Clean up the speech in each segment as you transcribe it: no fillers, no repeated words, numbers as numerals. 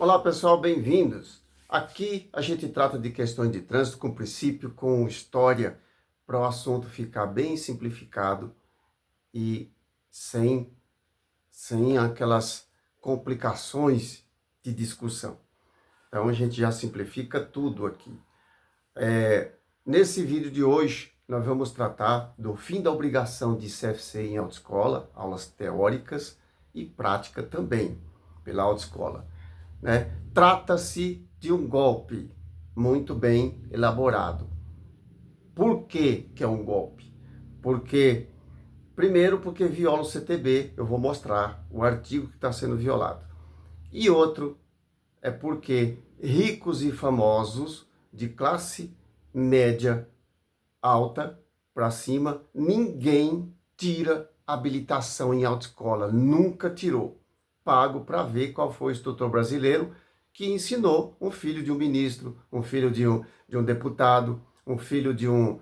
Olá pessoal, bem-vindos. Aqui a gente trata de questões de trânsito com princípio, com história, para o assunto ficar bem simplificado e sem aquelas complicações de discussão. Então a gente já simplifica tudo aqui. Nesse vídeo de hoje, nós vamos tratar do fim da obrigação de CFC em autoescola, aulas teóricas e prática também, pela autoescola. Trata-se de um golpe muito bem elaborado. Por que é um golpe? Primeiro, porque viola o CTB, eu vou mostrar o artigo que está sendo violado. E outro é porque ricos e famosos de classe média alta para cima, ninguém tira habilitação em autoescola, nunca tirou. Pago para ver qual foi o instrutor brasileiro que ensinou um filho de um ministro, um filho de um deputado, um filho de um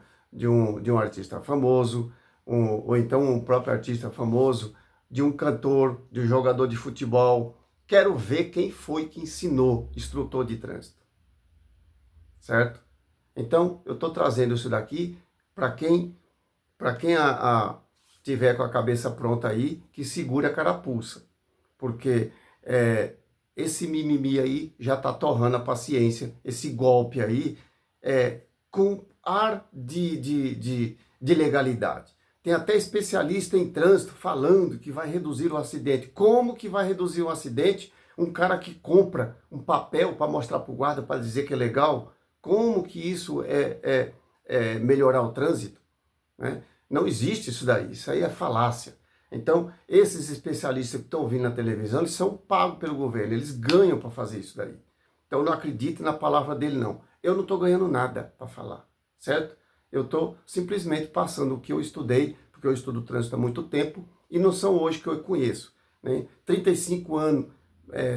artista famoso, ou então um próprio artista famoso, de um cantor, de um jogador de futebol. Quero ver quem foi que ensinou instrutor de trânsito. Certo? Então, eu estou trazendo isso daqui para quem tiver com a cabeça pronta aí, que segure a carapuça. Porque esse mimimi aí já está torrando a paciência, esse golpe aí, com ar de legalidade. Tem até especialista em trânsito falando que vai reduzir o acidente. Como que vai reduzir o acidente? Um cara que compra um papel para mostrar para o guarda, para dizer que é legal, como que isso é melhorar o trânsito? Né? Não existe isso daí, isso aí é falácia. Então, esses especialistas que estão vindo na televisão, eles são pagos pelo governo, eles ganham para fazer isso daí. Então, não acredite na palavra dele, não. Eu não estou ganhando nada para falar, certo? Eu estou simplesmente passando o que eu estudei, porque eu estudo trânsito há muito tempo, e não são hoje que eu conheço. Né? 35 anos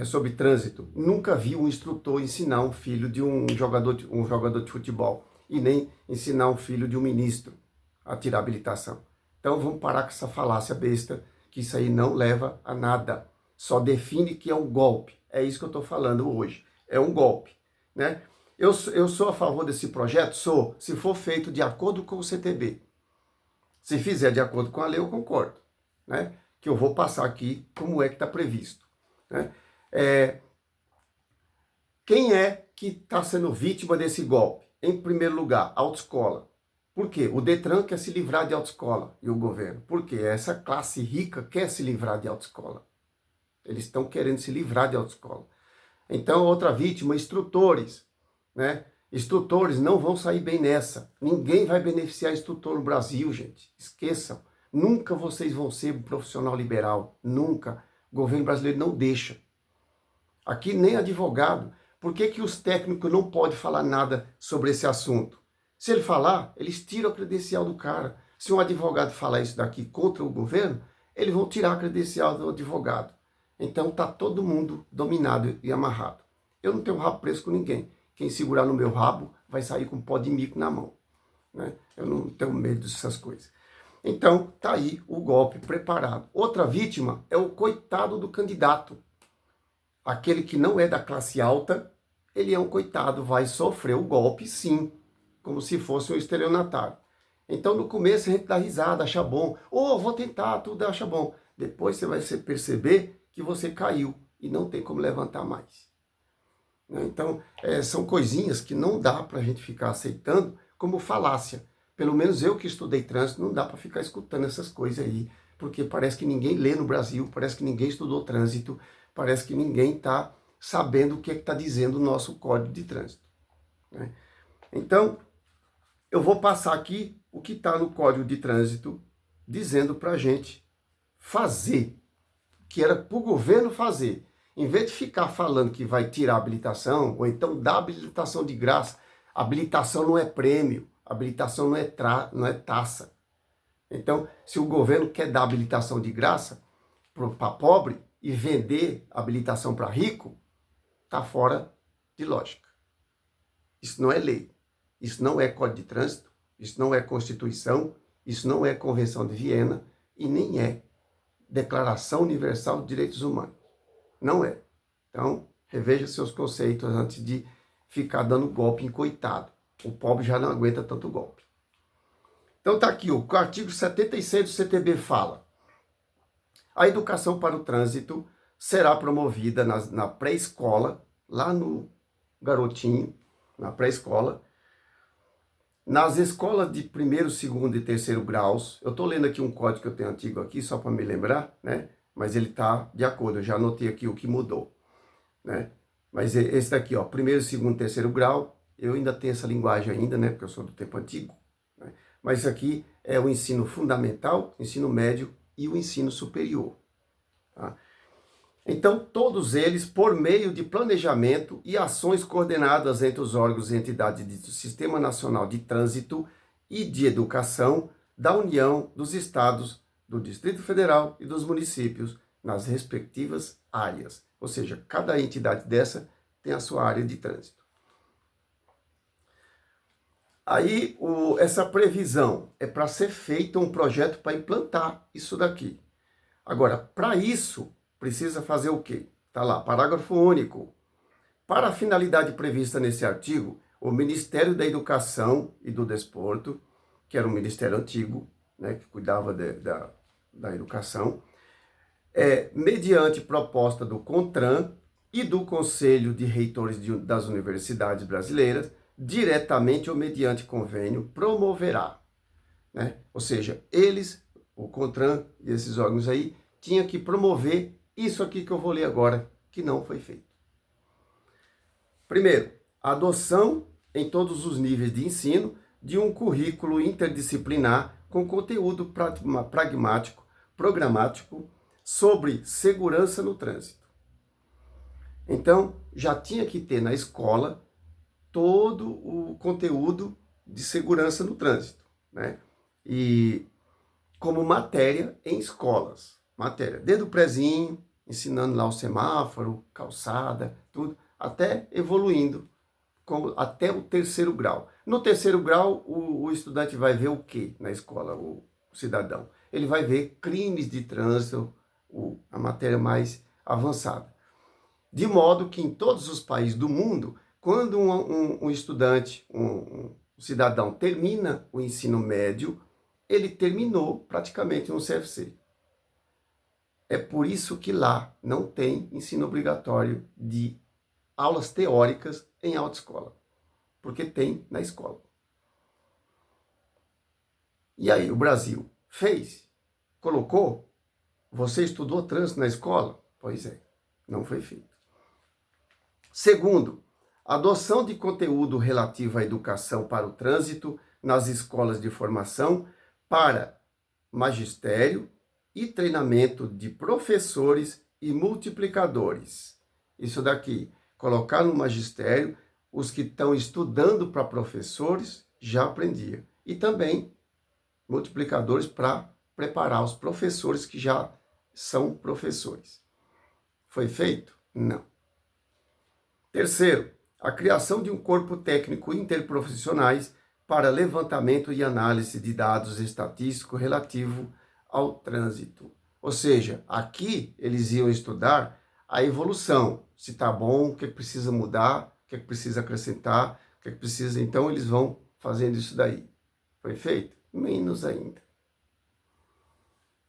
sobre trânsito, nunca vi um instrutor ensinar um filho de um jogador de futebol, e nem ensinar um filho de um ministro a tirar habilitação. Então vamos parar com essa falácia besta, que isso aí não leva a nada. Só define que é um golpe. É isso que eu estou falando hoje. É um golpe. Né? Eu sou a favor desse projeto? Sou, se for feito de acordo com o CTB. Se fizer de acordo com a lei, eu concordo. Né? Que eu vou passar aqui como é que está previsto. Né? Quem é que está sendo vítima desse golpe? Em primeiro lugar, a autoescola. Por quê? O Detran quer se livrar de autoescola e o governo. Por quê? Essa classe rica quer se livrar de autoescola. Eles estão querendo se livrar de autoescola. Então, outra vítima, instrutores. Né? Instrutores não vão sair bem nessa. Ninguém vai beneficiar instrutor no Brasil, gente. Esqueçam. Nunca vocês vão ser um profissional liberal. Nunca. O governo brasileiro não deixa. Aqui nem advogado. Por que os técnicos não podem falar nada sobre esse assunto? Se ele falar, eles tiram a credencial do cara. Se um advogado falar isso daqui contra o governo, eles vão tirar a credencial do advogado. Então está todo mundo dominado e amarrado. Eu não tenho rabo preso com ninguém. Quem segurar no meu rabo vai sair com um pó de mico na mão. Né? Eu não tenho medo dessas coisas. Então está aí o golpe preparado. Outra vítima é o coitado do candidato. Aquele que não é da classe alta, ele é um coitado, vai sofrer o golpe sim, como se fosse um estelionatário. Então, no começo, a gente dá risada, acha bom. Vou tentar, tudo acha bom. Depois você vai perceber que você caiu e não tem como levantar mais. Então, são coisinhas que não dá para a gente ficar aceitando como falácia. Pelo menos eu que estudei trânsito, não dá para ficar escutando essas coisas aí, porque parece que ninguém lê no Brasil, parece que ninguém estudou trânsito, parece que ninguém está sabendo o que está dizendo o nosso Código de Trânsito. Né? Então, eu vou passar aqui o que está no Código de Trânsito, dizendo para a gente fazer, que era para o governo fazer. Em vez de ficar falando que vai tirar a habilitação, ou então dar habilitação de graça, habilitação não é prêmio, habilitação não é taça. Então, se o governo quer dar habilitação de graça para pobre e vender habilitação para rico, está fora de lógica. Isso não é lei. Isso não é Código de Trânsito, isso não é Constituição, isso não é Convenção de Viena e nem é Declaração Universal de Direitos Humanos. Não é. Então, Reveja seus conceitos antes de ficar dando golpe em coitado. O pobre já não aguenta tanto golpe. Então está aqui, o artigo 76 do CTB fala: a educação para o trânsito será promovida na pré-escola, lá no garotinho, na pré-escola, nas escolas de primeiro, segundo e terceiro graus. Eu estou lendo aqui um código que eu tenho antigo aqui, só para me lembrar, né? Mas ele está de acordo, eu já anotei aqui o que mudou, né? Mas esse daqui, ó, primeiro, segundo, terceiro grau, eu ainda tenho essa linguagem ainda, né? Porque eu sou do tempo antigo, né? Mas isso aqui é o ensino fundamental, ensino médio e o ensino superior, tá? Então, todos eles, por meio de planejamento e ações coordenadas entre os órgãos e entidades do Sistema Nacional de Trânsito e de Educação da União, dos Estados, do Distrito Federal e dos municípios, nas respectivas áreas. Ou seja, cada entidade dessa tem a sua área de trânsito. Aí, essa previsão é para ser feito um projeto para implantar isso daqui. Agora, para isso, precisa fazer o quê? Está lá, parágrafo único. Para a finalidade prevista nesse artigo, o Ministério da Educação e do Desporto, que era um ministério antigo, né, que cuidava da educação, mediante proposta do CONTRAN e do Conselho de Reitores das Universidades Brasileiras, diretamente ou mediante convênio, promoverá, né? Ou seja, eles, o CONTRAN e esses órgãos aí, tinham que promover isso aqui que eu vou ler agora, que não foi feito. Primeiro, a adoção em todos os níveis de ensino de um currículo interdisciplinar com conteúdo pragmático, programático, sobre segurança no trânsito. Então, já tinha que ter na escola todo o conteúdo de segurança no trânsito, né? E como matéria em escolas. Matéria, desde o prezinho, ensinando lá o semáforo, calçada, tudo, até evoluindo, até o terceiro grau. No terceiro grau, o estudante vai ver o quê na escola, o cidadão? Ele vai ver crimes de trânsito, a matéria mais avançada. De modo que em todos os países do mundo, quando um estudante, um cidadão termina o ensino médio, ele terminou praticamente no CFC. É por isso que lá não tem ensino obrigatório de aulas teóricas em autoescola, porque tem na escola. E aí, o Brasil fez? Colocou? Você estudou trânsito na escola? Pois é, não foi feito. Segundo, adoção de conteúdo relativo à educação para o trânsito nas escolas de formação para magistério e treinamento de professores e multiplicadores. Isso daqui, colocar no magistério, os que estão estudando para professores já aprendiam. E também multiplicadores para preparar os professores que já são professores. Foi feito? Não. Terceiro, a criação de um corpo técnico interprofissionais para levantamento e análise de dados estatísticos relativo ao trânsito. Ou seja, aqui eles iam estudar a evolução, se está bom, o que precisa mudar, o que precisa acrescentar, o que precisa... Então, eles vão fazendo isso daí. Foi feito? Menos ainda.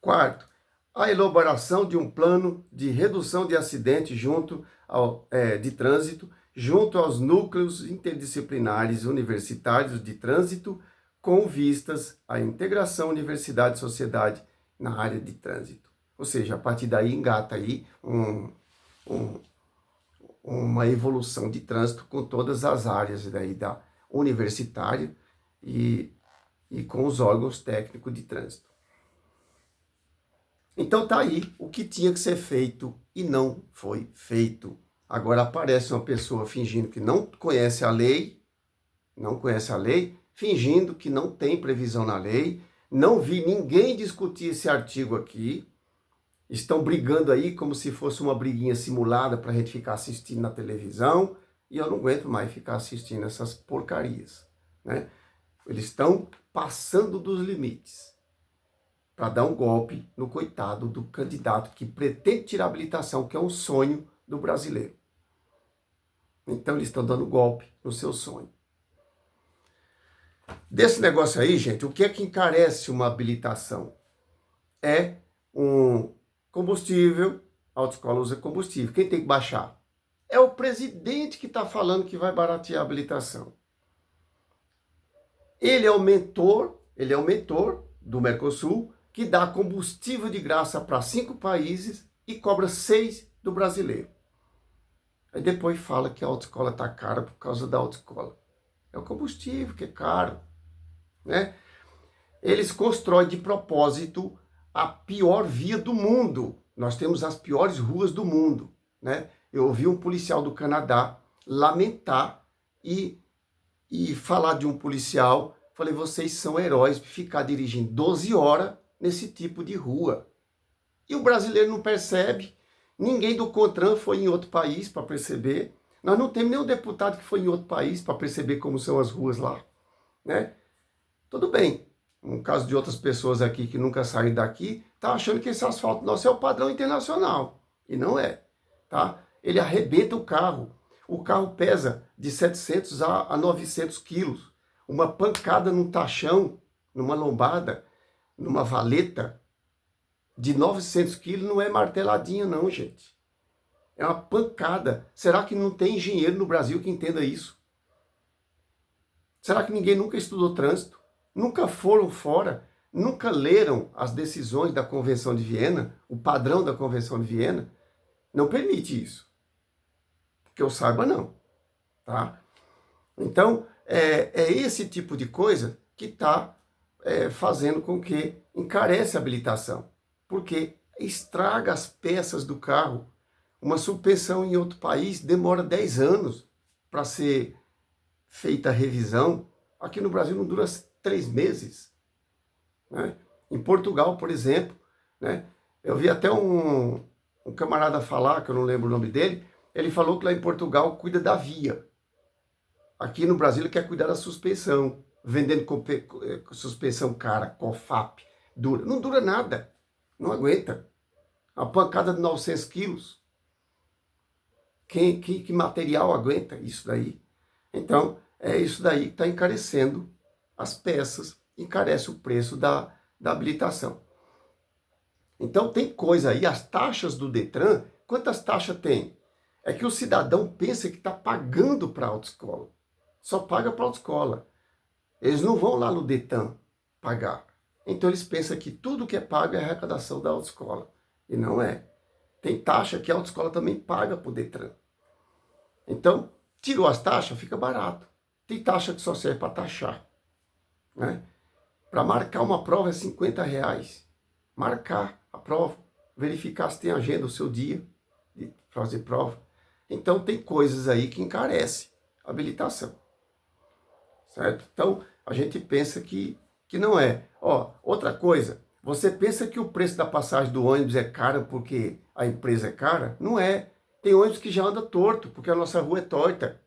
Quarto, a elaboração de um plano de redução de acidentes de trânsito junto aos núcleos interdisciplinares universitários de trânsito com vistas à integração universidade-sociedade na área de trânsito. Ou seja, a partir daí engata aí uma evolução de trânsito com todas as áreas daí da universitária e com os órgãos técnicos de trânsito. Então tá aí o que tinha que ser feito e não foi feito. Agora aparece uma pessoa fingindo que não conhece a lei, fingindo que não tem previsão na lei. Não vi ninguém discutir esse artigo aqui. Estão brigando aí como se fosse uma briguinha simulada para a gente ficar assistindo na televisão. E eu não aguento mais ficar assistindo essas porcarias, né? Eles estão passando dos limites para dar um golpe no coitado do candidato que pretende tirar a habilitação, que é um sonho do brasileiro. Então eles estão dando golpe no seu sonho. Desse negócio aí, gente, o que é que encarece uma habilitação? É um combustível, a autoescola usa combustível. Quem tem que baixar? É o presidente que está falando que vai baratear a habilitação. Ele é o mentor do Mercosul, que dá combustível de graça para 5 países e cobra 6 do brasileiro. Aí depois fala que a autoescola está cara por causa da autoescola. É o combustível que é caro, né? Eles constroem de propósito a pior via do mundo. Nós temos as piores ruas do mundo, né? Eu ouvi um policial do Canadá lamentar e falar de um policial. Falei, vocês são heróis por ficar dirigindo 12 horas nesse tipo de rua. E o brasileiro não percebe. Ninguém do CONTRAN foi em outro país para perceber. Nós não temos nenhum deputado que foi em outro país para perceber como são as ruas lá, né? Tudo bem. No caso de outras pessoas aqui que nunca saem daqui, tá achando que esse asfalto nosso é o padrão internacional. E não é, tá? Ele arrebenta o carro. O carro pesa de 700 a 900 quilos. Uma pancada num tachão, numa lombada, numa valeta de 900 quilos não é marteladinha não, gente. É uma pancada. Será que não tem engenheiro no Brasil que entenda isso? Será que ninguém nunca estudou trânsito? Nunca foram fora? Nunca leram as decisões da Convenção de Viena? O padrão da Convenção de Viena? Não permite isso. Que eu saiba, não. Tá? Então, é esse tipo de coisa que está fazendo com que encarece a habilitação. Porque estraga as peças do carro. Uma suspensão em outro país demora 10 anos para ser feita a revisão. Aqui no Brasil não dura 3 meses. Né? Em Portugal, por exemplo, né? Eu vi até um camarada falar, que eu não lembro o nome dele, ele falou que lá em Portugal cuida da via. Aqui no Brasil ele quer cuidar da suspensão, vendendo suspensão cara, COFAP, dura. Não dura nada, não aguenta. A pancada de 900 quilos. Que material aguenta isso daí? Então, é isso daí que está encarecendo as peças, encarece o preço da habilitação. Então, tem coisa aí, as taxas do Detran, quantas taxas tem? É que o cidadão pensa que está pagando para a autoescola. Só paga para a autoescola. Eles não vão lá no Detran pagar. Então, eles pensam que tudo que é pago é arrecadação da autoescola. E não é. Tem taxa que a autoescola também paga para o Detran. Então, tirou as taxas, fica barato. Tem taxa que só serve para taxar. Né? Para marcar uma prova é R$50. Marcar a prova, verificar se tem agenda o seu dia de fazer prova. Então, tem coisas aí que encarece a habilitação. Certo? Então, a gente pensa que não é. Ó, outra coisa, você pensa que o preço da passagem do ônibus é caro porque a empresa é cara? Não é. Tem ônibus que já anda torto, porque a nossa rua é torta.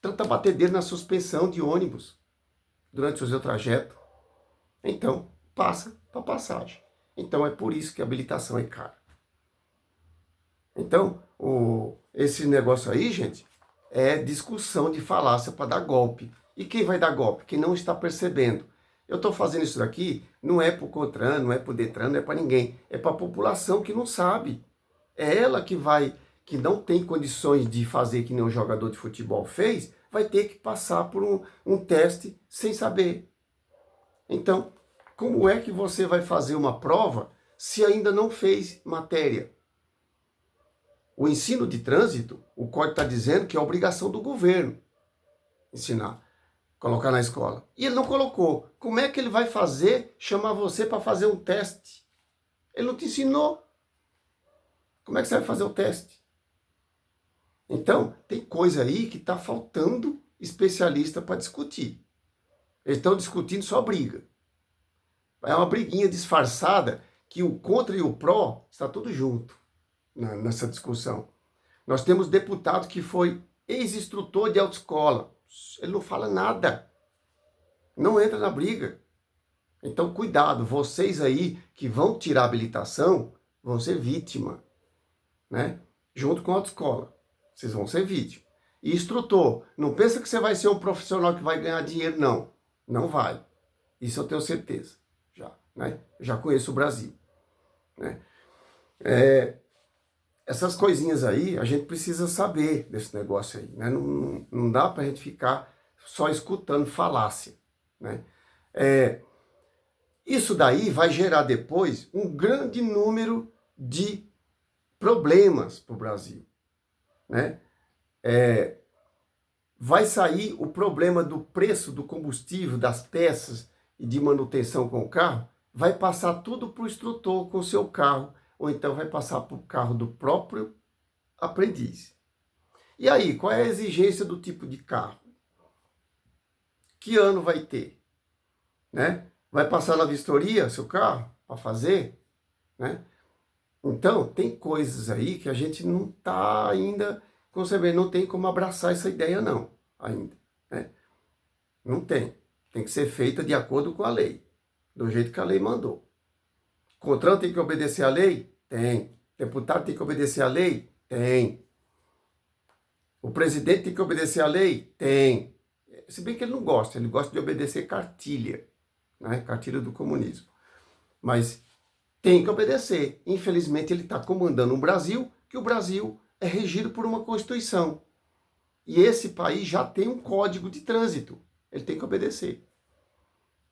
Tanta batedeira na suspensão de ônibus durante o seu trajeto. Então, passa para passagem. Então, é por isso que a habilitação é cara. Então, esse negócio aí, gente, é discussão de falácia para dar golpe. E quem vai dar golpe? Quem não está percebendo. Eu estou fazendo isso daqui, não é para o CONTRAN, não é para o DETRAN, não é para ninguém. É para a população que não sabe. É ela que não tem condições de fazer que nem um jogador de futebol fez, vai ter que passar por um teste sem saber. Então, como é que você vai fazer uma prova se ainda não fez matéria? O ensino de trânsito, o código está dizendo que é obrigação do governo ensinar, colocar na escola. E ele não colocou. Como é que ele vai chamar você para fazer um teste? Ele não te ensinou. Como é que você vai fazer o teste? Então, tem coisa aí que está faltando especialista para discutir. Eles estão discutindo só briga. É uma briguinha disfarçada que o contra e o pró está tudo junto nessa discussão. Nós temos deputado que foi ex-instrutor de autoescola. Ele não fala nada. Não entra na briga. Então, cuidado. Vocês aí que vão tirar a habilitação vão ser vítima. Né? Junto com a autoescola. Vocês vão ser vítima. E instrutor, não pensa que você vai ser um profissional que vai ganhar dinheiro, não. Não vai. Isso eu tenho certeza. Já, né? Já conheço o Brasil. Né? Essas coisinhas aí, a gente precisa saber desse negócio aí. Né? Não dá para a gente ficar só escutando falácia. Né? Isso daí vai gerar depois um grande número de problemas para o Brasil. Né? Vai sair o problema do preço do combustível, das peças e de manutenção com o carro, vai passar tudo para o instrutor com o seu carro, ou então vai passar para o carro do próprio aprendiz. E aí, qual é a exigência do tipo de carro? Que ano vai ter? Né? Vai passar na vistoria seu carro para fazer? Né? Então, tem coisas aí que a gente não está ainda concebendo, não tem como abraçar essa ideia não, ainda. Né? Não tem. Tem que ser feita de acordo com a lei, do jeito que a lei mandou. Contrato tem que obedecer à lei? Tem. Deputado tem que obedecer à lei? Tem. O presidente tem que obedecer à lei? Tem. Se bem que ele não gosta, ele gosta de obedecer cartilha, né? Cartilha do comunismo. Mas tem que obedecer. Infelizmente, ele está comandando um Brasil, que o Brasil é regido por uma Constituição. E esse país já tem um código de trânsito. Ele tem que obedecer.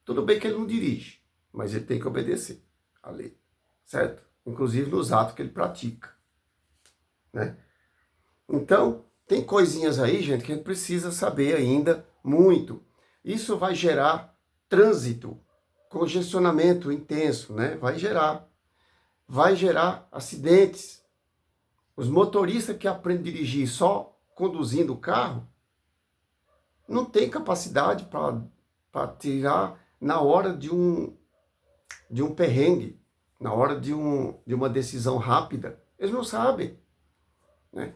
Tudo bem que ele não dirige, mas ele tem que obedecer à lei, certo? Inclusive nos atos que ele pratica, né? Então, tem coisinhas aí, gente, que a gente precisa saber ainda muito. Isso vai gerar trânsito, congestionamento intenso, né? Vai gerar acidentes. Os motoristas que aprendem a dirigir só conduzindo o carro não tem capacidade para tirar na hora de um perrengue, na hora de uma decisão rápida. Eles não sabem. Né?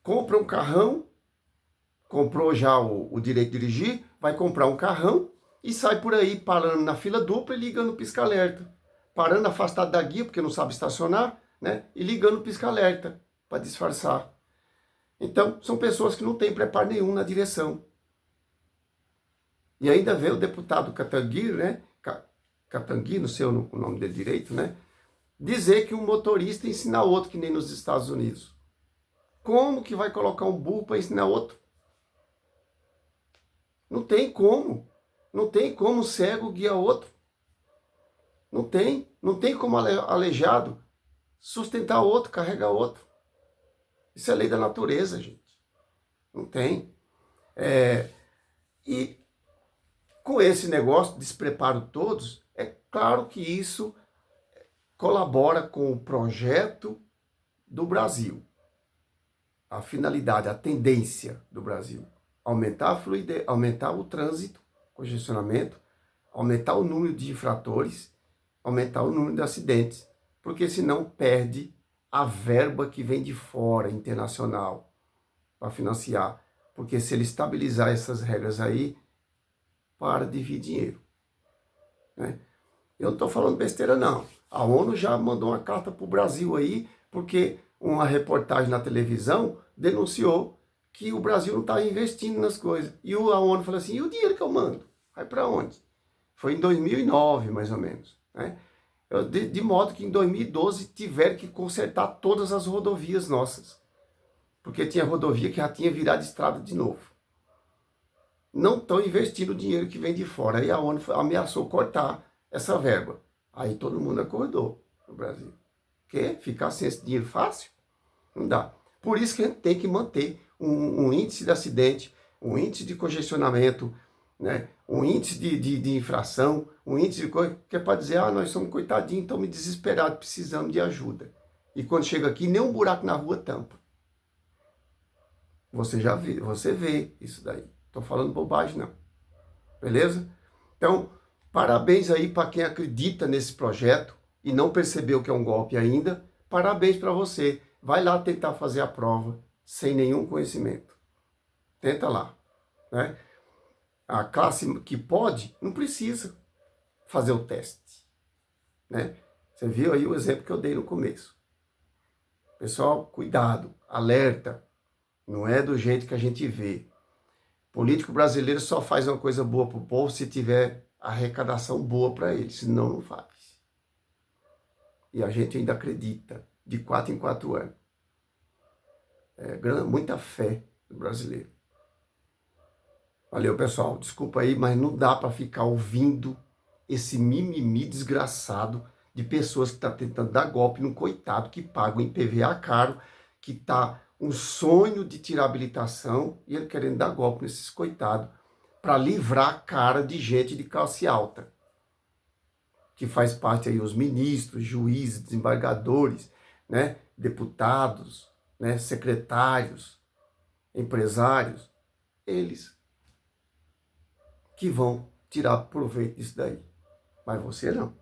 Compra um carrão, comprou já o direito de dirigir, vai comprar um carrão e sai por aí parando na fila dupla e ligando o pisca-alerta. Parando afastado da guia, porque não sabe estacionar, né? E ligando o pisca-alerta para disfarçar. Então, são pessoas que não têm preparo nenhum na direção. E ainda vê o deputado Catangui, né? Catangui, não sei o nome dele direito, né? Dizer que um motorista ensina outro, que nem nos Estados Unidos. Como que vai colocar um burro para ensinar outro? Não tem como. Não tem como um cego guiar outro. Não tem. Não tem como aleijado sustentar outro, carregar outro. Isso é lei da natureza, gente. Não tem. E com esse negócio de despreparo todos, é claro que isso colabora com o projeto do Brasil. A finalidade, a tendência do Brasil. Aumentar a fluidez, aumentar o trânsito, congestionamento, aumentar o número de infratores, aumentar o número de acidentes, porque senão perde a verba que vem de fora, internacional, para financiar. Porque se ele estabilizar essas regras aí, para de vir dinheiro. Né? Eu não estou falando besteira, não. A ONU já mandou uma carta para o Brasil aí, porque uma reportagem na televisão denunciou que o Brasil não está investindo nas coisas. E a ONU falou assim, e o dinheiro que eu mando? Vai para onde? Foi em 2009, mais ou menos. Né? De modo que em 2012 tiveram que consertar todas as rodovias nossas. Porque tinha rodovia que já tinha virado estrada de novo. Não estão investindo o dinheiro que vem de fora. Aí a ONU ameaçou cortar essa verba. Aí todo mundo acordou no Brasil. Quer ficar sem esse dinheiro fácil? Não dá. Por isso que a gente tem que manter um índice de acidente, um índice de congestionamento, né? Um índice de infração, um índice de coisa, que é para dizer, nós somos coitadinhos, estamos desesperados, precisamos de ajuda. E quando chega aqui, nem um buraco na rua tampa. Você vê isso daí. Estou falando bobagem, não. Beleza? Então, parabéns aí para quem acredita nesse projeto e não percebeu que é um golpe ainda. Parabéns para você. Vai lá tentar fazer a prova sem nenhum conhecimento. Tenta lá. Né? A classe que pode, não precisa fazer o teste. Né? Você viu aí o exemplo que eu dei no começo. Pessoal, cuidado, alerta. Não é do jeito que a gente vê. Político brasileiro só faz uma coisa boa para o povo se tiver arrecadação boa para ele, senão não faz. E a gente ainda acredita, de 4 em 4 anos. Muita fé do brasileiro. Valeu, pessoal. Desculpa aí, mas não dá para ficar ouvindo esse mimimi desgraçado de pessoas que estão tentando dar golpe no coitado que paga o IPVA caro, que está um sonho de tirar habilitação e ele querendo dar golpe nesses coitados para livrar a cara de gente de classe alta, que faz parte aí os ministros, juízes, desembargadores, né, deputados, né, secretários, empresários, eles que vão tirar proveito disso daí. Mas você não.